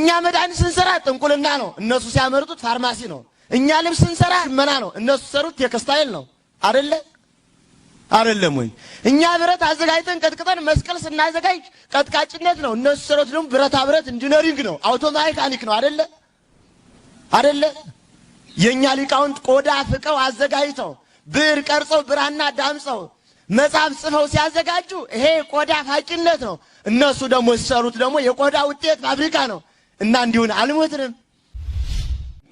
እኛ መድኃኒት ስንሰራ ጥንቁልና ነው፣ እነሱ ሲያመርጡት ፋርማሲ ነው። እኛ ልብስ ስንሰራ ሽመና ነው፣ እነሱ ሰሩት ቴክስታይል ነው። አይደለም ወይ? እኛ ብረት አዘጋጅተን ቀጥቅጠን መስቀል ስናዘጋጅ ቀጥቃጭነት ነው፣ እነሱ ሰሩት ደግሞ ብረታ ብረት ኢንጂነሪንግ ነው፣ አውቶ ሜካኒክ ነው። አይደለ? የኛ ሊቃውንት ቆዳ ፍቀው አዘጋጅተው ብር ቀርጸው ብራና ዳምጸው መጽሐፍ ጽፈው ሲያዘጋጁ ይሄ ቆዳ ፋቂነት ነው። እነሱ ደግሞ ሲሰሩት ደግሞ የቆዳ ውጤት ፋብሪካ ነው። እና እንዲሁን አልሞትንም።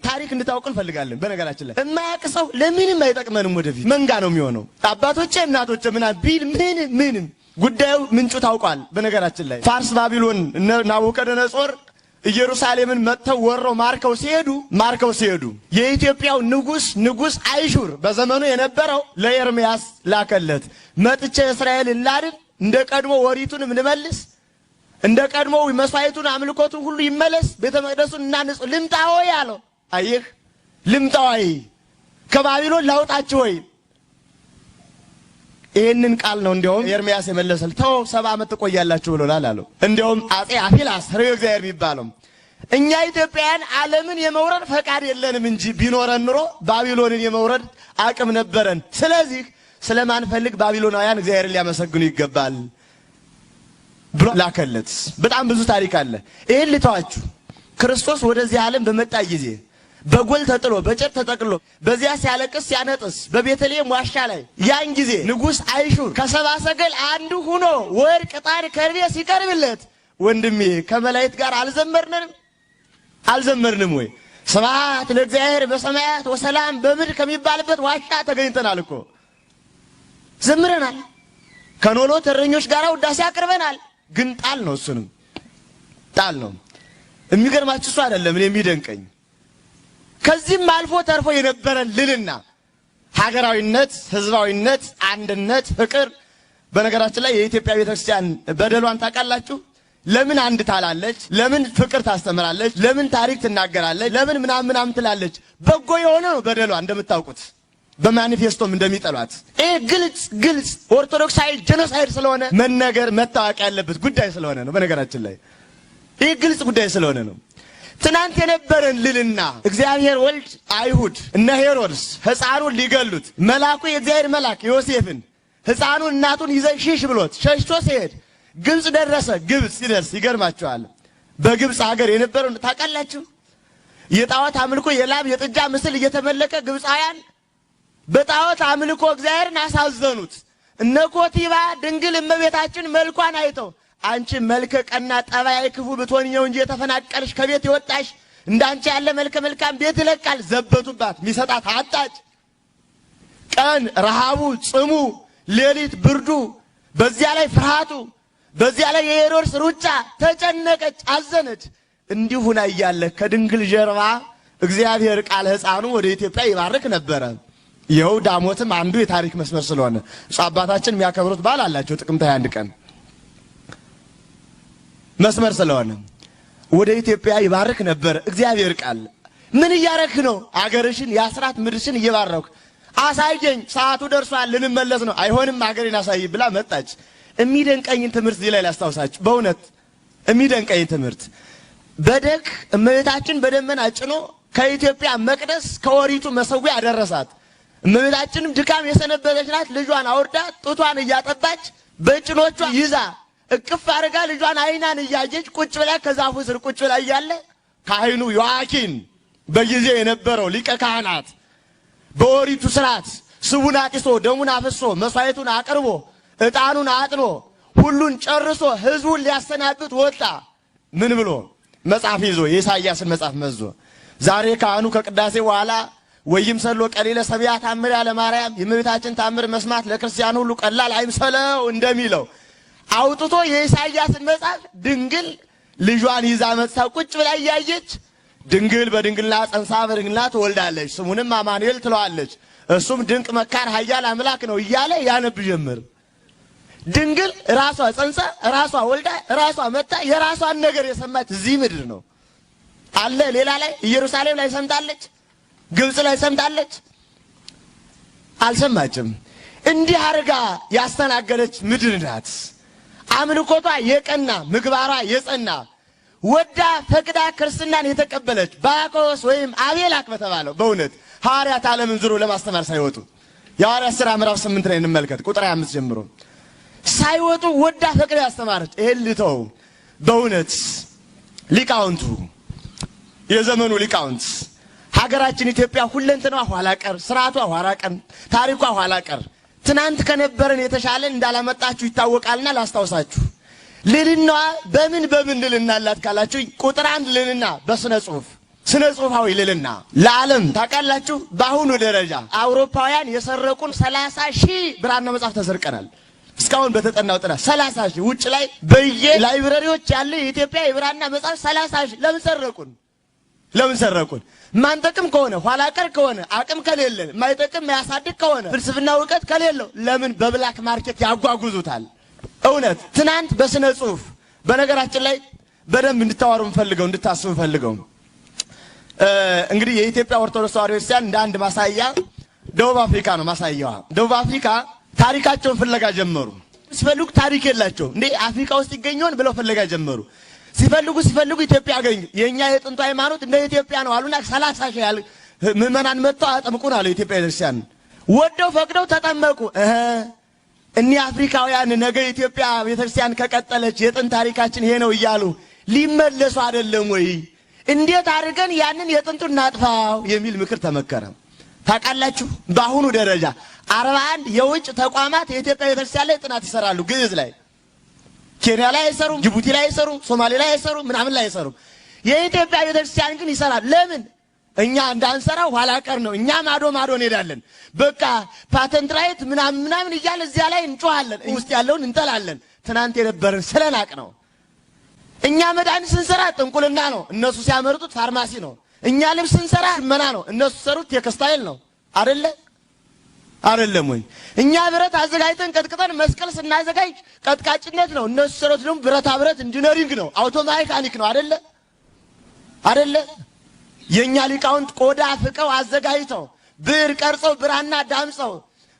ታሪክ እንድታውቁ እንፈልጋለን። በነገራችን ላይ የማያውቅ ሰው ለምንም አይጠቅመንም። ወደፊት መንጋ ነው የሚሆነው። አባቶቼ እናቶቼ ምናምን ቢል ምንም ጉዳዩ ምንጩ ታውቋል። በነገራችን ላይ ፋርስ ባቢሎን ናቡከደነጾር ኢየሩሳሌምን መጥተው ወረው ማርከው ሲሄዱ የኢትዮጵያው ንጉስ አይሹር በዘመኑ የነበረው ለኤርምያስ ላከለት። መጥቼ እስራኤልን ላድን፣ እንደ ቀድሞ ወሪቱን እንመልስ፣ እንደ ቀድሞ መስዋዕቱን አምልኮቱን ሁሉ ይመለስ፣ ቤተ መቅደሱን እናንጽ፣ ልምጣ ሆይ አለው። አየህ፣ ልምጣ ሆይ ከባቢሎን ላውጣችሁ ሆይ። ይሄንን ቃል ነው እንዲያውም ኤርምያስ የመለሰል። ተው 70 ዓመት ትቆያላችሁ ብሎናል አለው። እንዲያውም አጼ አፊላስ ርዕዮ እግዚአብሔር የሚባለው እኛ ኢትዮጵያውያን ዓለምን የመውረድ ፈቃድ የለንም እንጂ ቢኖረን ኑሮ ባቢሎንን የመውረድ አቅም ነበረን። ስለዚህ ስለማንፈልግ ባቢሎናውያን እግዚአብሔርን ሊያመሰግኑ ይገባል ብሎ ላከለት። በጣም ብዙ ታሪክ አለ። ይሄን ልተዋችሁ። ክርስቶስ ወደዚህ ዓለም በመጣ ጊዜ በጎል ተጥሎ በጨርቅ ተጠቅሎ በዚያ ሲያለቅስ ሲያነጥስ በቤተልሔም ዋሻ ላይ ያን ጊዜ ንጉስ አይሹር ከሰብአ ሰገል አንዱ ሆኖ ወርቅ፣ ዕጣን፣ ከርቤ ሲቀርብለት ወንድሜ ከመላእክት ጋር አልዘመርንም ወይ? ስብሐት ለእግዚአብሔር በሰማያት ወሰላም በምድር ከሚባልበት ዋሻ ተገኝተናል እኮ ዘምረናል። ከኖሎ ተረኞች ጋር ውዳሴ አቅርበናል። ግን ጣል ነው፣ እሱንም ጣል ነው። የሚገርማችሁ እሱ አይደለም እኔ የሚደንቀኝ ከዚህም አልፎ ተርፎ የነበረን ልልና ሀገራዊነት፣ ህዝባዊነት፣ አንድነት፣ ፍቅር። በነገራችን ላይ የኢትዮጵያ ቤተክርስቲያን በደሏን ታውቃላችሁ? ለምን አንድ ታላለች? ለምን ፍቅር ታስተምራለች? ለምን ታሪክ ትናገራለች? ለምን ምናምን ትላለች? በጎ የሆነ ነው በደሏ እንደምታውቁት፣ በማኒፌስቶም እንደሚጠሏት። ይሄ ግልጽ ኦርቶዶክሳዊ ጄኖሳይድ ስለሆነ መነገር መታወቅ ያለበት ጉዳይ ስለሆነ ነው። በነገራችን ላይ ይሄ ግልጽ ጉዳይ ስለሆነ ነው። ትናንት የነበረን ልልና እግዚአብሔር ወልድ አይሁድ እነ ሄሮድስ ሕፃኑን ሊገሉት መልአኩ የእግዚአብሔር መልአክ ዮሴፍን ሕፃኑን እናቱን ይዘህ ሽሽ ብሎት ሸሽቶ ሲሄድ ግብጽ ደረሰ። ግብጽ ሲደርስ ይገርማቸዋል። በግብጽ ሀገር የነበረውን ታውቃላችሁ? የጣዖት አምልኮ የላም የጥጃ ምስል እየተመለከ ግብፃውያን በጣዖት አምልኮ እግዚአብሔርን አሳዘኑት። እነ ኮቲባ ድንግል እመቤታችን መልኳን አይተው አንቺ መልከ ቀና ጠባይ ክፉ ብትሆንኛው እንጂ የተፈናቀልሽ ከቤት የወጣሽ እንዳንቺ ያለ መልከ መልካም ቤት ይለቃል። ዘበቱባት፣ ሚሰጣት አጣች። ቀን ረሃቡ፣ ጽሙ፣ ሌሊት ብርዱ፣ በዚያ ላይ ፍርሃቱ፣ በዚያ ላይ የሄሮድስ ሩጫ፣ ተጨነቀች፣ አዘነች። እንዲሁና እያለ ከድንግል ጀርባ እግዚአብሔር ቃል ሕፃኑ ወደ ኢትዮጵያ ይባርክ ነበረ። ይኸው ዳሞትም አንዱ የታሪክ መስመር ስለሆነ አባታችን የሚያከብሩት በዓል አላቸው ጥቅምት 21 ቀን መስመር ስለሆነ ወደ ኢትዮጵያ ይባርክ ነበር እግዚአብሔር ቃል። ምን እያረክ ነው? አገርሽን የአስራት ምድርሽን እየባረኩ አሳየኝ፣ ሰዓቱ ደርሷል ልንመለስ ነው። አይሆንም አገሬን አሳይ ብላ መጣች። የሚደንቀኝን ትምህርት እዚህ ላይ ላስታውሳችሁ። በእውነት የሚደንቀኝ ትምህርት በደግ እመቤታችን በደመና ጭኖ ከኢትዮጵያ መቅደስ ከወሪቱ መሰዊያ አደረሳት። እመቤታችንም ድካም የሰነበተች ናት። ልጇን አውርዳ ጡቷን እያጠባች በጭኖቿ ይዛ እቅፍ አድርጋ ልጇን አይናን እያየች ቁጭ ብላ ከዛፉ ስር ቁጭ ብላ እያለ ካህኑ ዮአኪን በጊዜው የነበረው ሊቀ ካህናት በኦሪቱ ስርዓት ስቡን አጢሶ ደሙን አፍሶ መስዋዕቱን አቅርቦ ዕጣኑን አጥኖ ሁሉን ጨርሶ ህዝቡን ሊያሰናብት ወጣ። ምን ብሎ? መጽሐፍ ይዞ የኢሳይያስን መጽሐፍ መዞ። ዛሬ ካህኑ ከቅዳሴ በኋላ ወይም ሰሎ ቀሊለ ሰቢያ ታምር ያለ ማርያም የእመቤታችን ታምር መስማት ለክርስቲያን ሁሉ ቀላል አይምሰለው እንደሚለው አውጥቶ የኢሳይያስን መጽሐፍ ድንግል ልጇን ይዛ መጥታ ቁጭ ብላ እያየች ድንግል በድንግልና ጸንሳ በድንግልና ትወልዳለች፣ ስሙንም አማኑኤል ትለዋለች፣ እሱም ድንቅ መካር ኃያል አምላክ ነው እያለ ያነብ ጀመር። ድንግል ራሷ ጸንሳ ራሷ ወልዳ ራሷ መጣ የራሷን ነገር የሰማች እዚህ ምድር ነው አለ። ሌላ ላይ ኢየሩሳሌም ላይ ሰምታለች፣ ግብጽ ላይ ሰምታለች? አልሰማችም። እንዲህ አርጋ ያስተናገደች ምድር ናት። አምልኮቷ የቀና ምግባሯ የጸና ወዳ ፈቅዳ ክርስትናን የተቀበለች ባኮስ ወይም አቤላክ በተባለው በእውነት ሐዋርያት ዓለምን ዙሮ ለማስተማር ሳይወጡ የሐዋርያት ሥራ ምዕራፍ 8 ላይ እንመልከት ቁጥር 25 ጀምሮ ሳይወጡ ወዳ ፈቅዳ ያስተማረች። ይሄን ልተው በእውነት ሊቃውንቱ የዘመኑ ሊቃውንት ሀገራችን ኢትዮጵያ ሁለንተናዋ ኋላ ቀር፣ ስርዓቷ ኋላ ቀር፣ ታሪኳ ኋላ ቀር ትናንት ከነበረን የተሻለ እንዳላመጣችሁ ይታወቃልና ላስታውሳችሁ። ልልናዋ በምን ልልና አላት ካላችሁ ቁጥር 1 ልልና በስነ ጽሁፍ ስነ ጽሁፋዊ ልልና ለዓለም ታውቃላችሁ። በአሁኑ ደረጃ አውሮፓውያን የሰረቁን 30,000 ብራና መጽሐፍ ተሰርቀናል። እስካሁን በተጠናው ጥናት 30,000 ውጭ ላይ በየላይብረሪዎች ያለ የኢትዮጵያ የብራና መጽሐፍ 30,000 ለምን ሰረቁን? ማንጠቅም ከሆነ ኋላ ቀር ከሆነ አቅም ከሌለ ማይጠቅም ማያሳድግ ከሆነ ፍልስፍና ዕውቀት ከሌለው ለምን በብላክ ማርኬት ያጓጉዙታል? እውነት ትናንት በስነ ጽሁፍ በነገራችን ላይ በደንብ እንድታወሩ ፈልገው እንድታስቡ ፈልገው እንግዲህ የኢትዮጵያ ኦርቶዶክስ ተዋሕዶ ክርስቲያን እንደ አንድ ማሳያ ደቡብ አፍሪካ ነው። ማሳያዋ ደቡብ አፍሪካ ታሪካቸውን ፍለጋ ጀመሩ። ሲፈልጉ ታሪክ የላቸው እንዴ አፍሪካ ውስጥ ይገኙን ብለው ፍለጋ ጀመሩ። ሲፈልጉ ኢትዮጵያ አገኙ። የኛ የጥንቱ ሃይማኖት እንደ ኢትዮጵያ ነው አሉና 30,000 ያህል ምዕመናን መጥተው አጠምቁን አሉ። ኢትዮጵያ ክርስቲያን ወደው ፈቅደው ተጠመቁ። እኒህ አፍሪካውያን ነገ ኢትዮጵያ ቤተክርስቲያን ከቀጠለች የጥንት ታሪካችን ይሄ ነው እያሉ ሊመለሱ አይደለም ወይ? እንዴት አድርገን ያንን የጥንቱን እናጥፋው የሚል ምክር ተመከረ። ታውቃላችሁ በአሁኑ ደረጃ 41 የውጭ ተቋማት የኢትዮጵያ ቤተክርስቲያን ላይ ጥናት ይሰራሉ። ግዕዝ ላይ ኬንያ ላይ አይሰሩም፣ ጅቡቲ ላይ አይሰሩም፣ ሶማሌ ላይ አይሰሩም፣ ምናምን ላይ አይሰሩም። የኢትዮጵያ ቤተክርስቲያን ግን ይሰራል። ለምን? እኛ እንዳንሰራው ኋላ ቀር ነው። እኛ ማዶ እንሄዳለን። በቃ ፓተንት ራይት ምናምን እያለ እዚያ ላይ እንጮሃለን። ውስጥ ያለውን እንጠላለን። ትናንት የነበረን ስለናቅ ነው። እኛ መድኃኒት ስንሰራ ጥንቁልና ነው፣ እነሱ ሲያመርጡት ፋርማሲ ነው። እኛ ልብስ ስንሰራ ሽመና ነው፣ እነሱ ሰሩት ቴክስታይል ነው። አይደለም ወይ? እኛ ብረት አዘጋጅተን ቀጥቅጠን መስቀል ስናዘጋጅ ቀጥቃጭነት ነው፣ እነሱ ሰሩት ደግሞ ብረታ ብረት ኢንጂነሪንግ ነው፣ አውቶ ሜካኒክ ነው። አይደለ? የኛ ሊቃውንት ቆዳ ፍቀው አዘጋጅተው ብዕር ቀርጸው ብራና ዳምጸው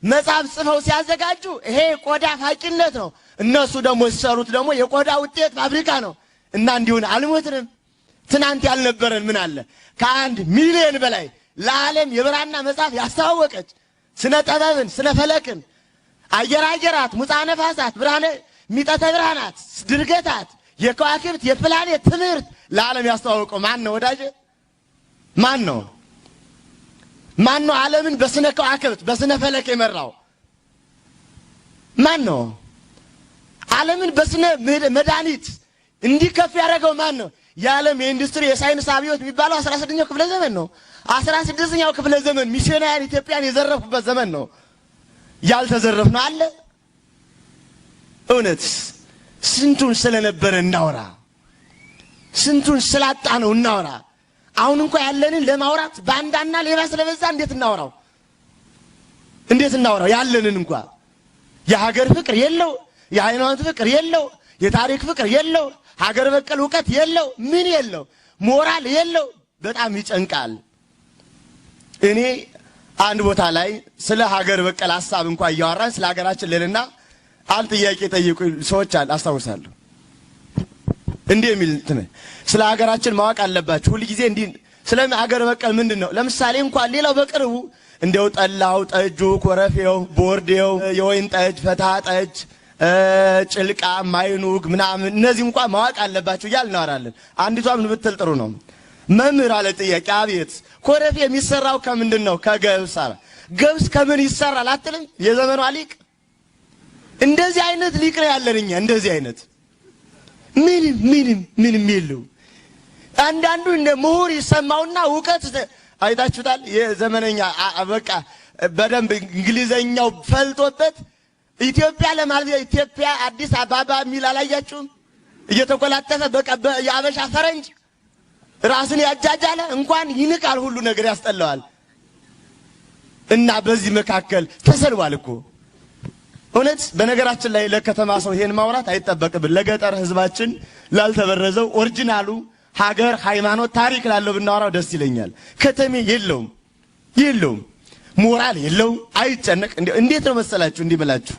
መጽሐፍ ጽፈው ሲያዘጋጁ ይሄ ቆዳ ፋቂነት ነው። እነሱ ደግሞ ሲሰሩት ደግሞ የቆዳ ውጤት ፋብሪካ ነው። እና እንዲሁን አልሞትንም። ትናንት ያልነበረን ምን አለ? ከ1 ሚሊዮን በላይ ለዓለም የብራና መጽሐፍ ያስተዋወቀች ስነ ጠበብን፣ ስነ ፈለክን፣ አየራት፣ ሙፃ ነፋሳት፣ ብርሃነ ሚጠተ ብርሃናት፣ ድርገታት፣ የከዋክብት የፕላኔት ትምህርት ለዓለም ያስተዋወቀው ማን ነው ወዳጄ? ማን ነው? ዓለምን በስነ ከዋክብት በስነ ፈለክ የመራው ማን ነው? ዓለምን በስነ መድኃኒት እንዲከፍ ያደረገው ማን ነው? የዓለም የኢንዱስትሪ የሳይንስ አብዮት የሚባለው 16ኛው ክፍለ ዘመን ነው። 16ኛው ክፍለ ዘመን ሚስዮናውያን ኢትዮጵያን የዘረፉበት ዘመን ነው። ያልተዘረፍነው አለ? እውነት ስንቱን ስለነበረ እናውራ፣ ስንቱን ስላጣ ነው እናውራ። አሁን እንኳን ያለንን ለማውራት ባንዳና ሌባ ስለበዛ እንዴት እናውራው? ያለንን እንኳን የሀገር ፍቅር የለው፣ የሃይማኖት ፍቅር የለው፣ የታሪክ ፍቅር የለው፣ ሀገር በቀል ዕውቀት የለው፣ ምን የለው፣ ሞራል የለው። በጣም ይጨንቃል። እኔ አንድ ቦታ ላይ ስለ ሀገር በቀል ሐሳብ እንኳን እያወራን ስለ ሀገራችን ለልና አንድ ጥያቄ ጠይቁ ሰዎች አስታውሳለሁ። እንዴ የሚል ስለ ሀገራችን ማወቅ አለባችሁ ሁሉ ጊዜ እንዴ ስለ ሀገር በቀል ምንድነው? ለምሳሌ እንኳን ሌላው በቅርቡ እንደው ጠላው፣ ጠጁ፣ ኮረፌው፣ ቦርዴው፣ የወይን ጠጅ፣ ፈታ ጠጅ፣ ጭልቃ፣ ማይኑግ ምናምን እነዚህ እንኳን ማወቅ አለባችሁ እያልን እናወራለን። አንዲቷ ምን ብትል ጥሩ ነው? መምህር አለ ጥያቄ። አቤት። ኮረፌ የሚሰራው ከምንድነው? ከገብስ። ገብስ ከምን ይሰራል አትልም? የዘመኑ ሊቅ እንደዚህ አይነት ሊቅ ነው ያለን እኛ። እንደዚህ አይነት ምንም የለው። አንዳንዱ እንደ ምሁር ይሰማውና ዕውቀት አይታችሁታል። የዘመነኛ በቃ በደንብ እንግሊዘኛው ፈልጦበት ኢትዮጵያ ለማለት ኢትዮጵያ አዲስ አበባ የሚል አላያችሁም? እየተኮላተፈ በቃ የአበሻ ፈረንጅ ራስን ያጃጃለ እንኳን ይንቃል፣ ሁሉ ነገር ያስጠላዋል። እና በዚህ መካከል ተሰልዋል እኮ እውነት። በነገራችን ላይ ለከተማ ሰው ይሄን ማውራት አይጠበቅብን። ለገጠር ህዝባችን ላልተበረዘው ኦሪጂናሉ ሀገር፣ ሃይማኖት፣ ታሪክ ላለው ብናወራው ደስ ይለኛል። ከተሜ የለውም፣ ሞራል የለው፣ አይጨነቅ። እንዴት ነው መሰላችሁ እንዲምላችሁ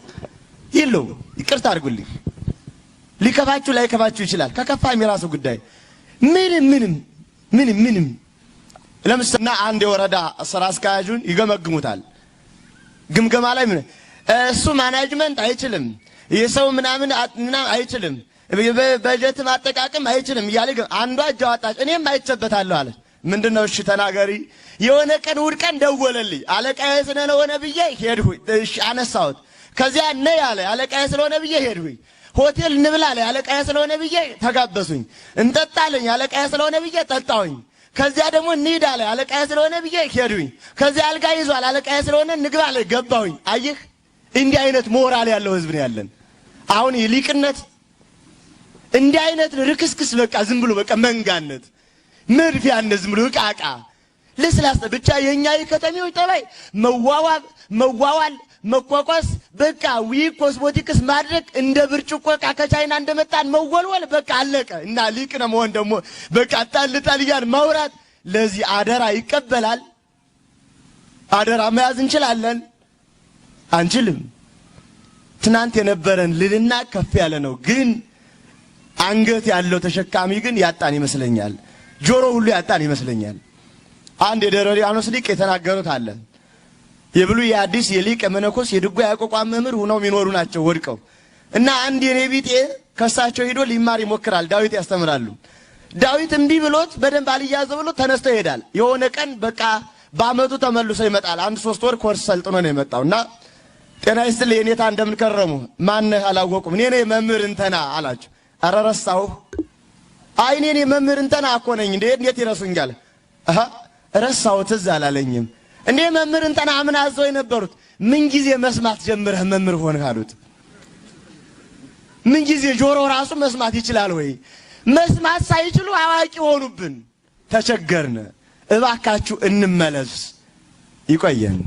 የለው። ይቅርታ አድርጉልኝ፣ ሊከፋችሁ ላይከፋችሁ ይችላል። ከከፋም የራሱ ጉዳይ። ምንም ለምሳሌ አንድ የወረዳ ስራ አስኪያጁን ይገመግሙታል። ግምገማ ላይ ምን እሱ ማናጅመንት አይችልም፣ የሰው ምናምን አይችልም፣ በጀት ማጠቃቀም አይችልም እያለ አንዷ እጅ አወጣች። እኔም አይቼበታለሁ አለ። ምንድነው? እሺ ተናገሪ። የሆነ ቀን እሑድ ቀን ደወለልኝ። አለቃዬ ስለሆነ ብዬ ሄድሁኝ። እሺ አነሳሁት። ከዚያ ነይ አለ። አለቃዬ ስለሆነ ብዬ ሄድሁኝ። ሆቴል እንብላ አለ። አለቃዬ ስለሆነ ብዬ ተጋበሱኝ። እንጠጣለኝ። አለቃዬ ስለሆነ ብዬ ጠጣሁኝ። ከዚያ ደግሞ እንሂድ አለ። አለቃዬ ስለሆነ ብዬ ሄድሁኝ። ከዚያ አልጋ ይዟል። አለቃዬ ስለሆነ እንግባ አለ። ገባሁኝ። አየህ፣ እንዲህ አይነት ሞራል ያለው ህዝብ ነው ያለን። አሁን ሊቅነት እንዲህ አይነት ርክስክስ በቃ ዝም ብሎ በቃ መንጋነት መድፊያነት ዝም ብሎ ዕቃ ለስላሳ ብቻ። የኛ የከተሜዎች ጠባይ መዋዋል መቋቋስ በቃ ኮስሞቲክስ ማድረግ እንደ ብርጭቆ ዕቃ ከቻይና እንደመጣን መወልወል በቃ አለቀ። እና ሊቅ ነው መሆን ደግሞ በቃ ጣል ያን ማውራት። ለዚህ አደራ ይቀበላል። አደራ መያዝ እንችላለን አንችልም? ትናንት የነበረን ልልና ከፍ ያለ ነው። ግን አንገት ያለው ተሸካሚ ግን ያጣን ይመስለኛል። ጆሮ ሁሉ ያጣን ይመስለኛል። አንድ የደብረ ሊባኖስ ሊቅ የተናገሩት አለ። የብሉይ የአዲስ የሊቅ የመነኮስ የድጓ ያቋቋም መምህር ሆነው የሚኖሩ ናቸው ወድቀው እና አንድ የኔ ቢጤ ከሳቸው ሄዶ ሊማር ይሞክራል። ዳዊት ያስተምራሉ። ዳዊት እምቢ ብሎት በደንብ አልያዘ ብሎ ተነስቶ ይሄዳል። የሆነ ቀን በቃ በአመቱ ተመልሶ ይመጣል። 1-3 ወር ኮርስ ሰልጥኖ ነው የመጣውና ጤና ይስጥልኝ የኔታ እንደምን ከረሙ? ማነህ? አላወቁም። እኔ ነኝ መምህር እንተና አላቸው። ኧረ ረሳሁ። አይ እኔ መምህር እንተና እኮ ነኝ። እንዴት ይረሱኛል? ረሳሁ፣ ትዝ አላለኝም። እንዴ መምህር እንተና ምን አዘው የነበሩት? ምን ጊዜ መስማት ጀምረህ መምህር ሆንህ አሉት። ምን ጊዜ ጆሮ ራሱ መስማት ይችላል ወይ? መስማት ሳይችሉ አዋቂ ሆኑብን። ተቸገርን። እባካችሁ እንመለስ። ይቆየን።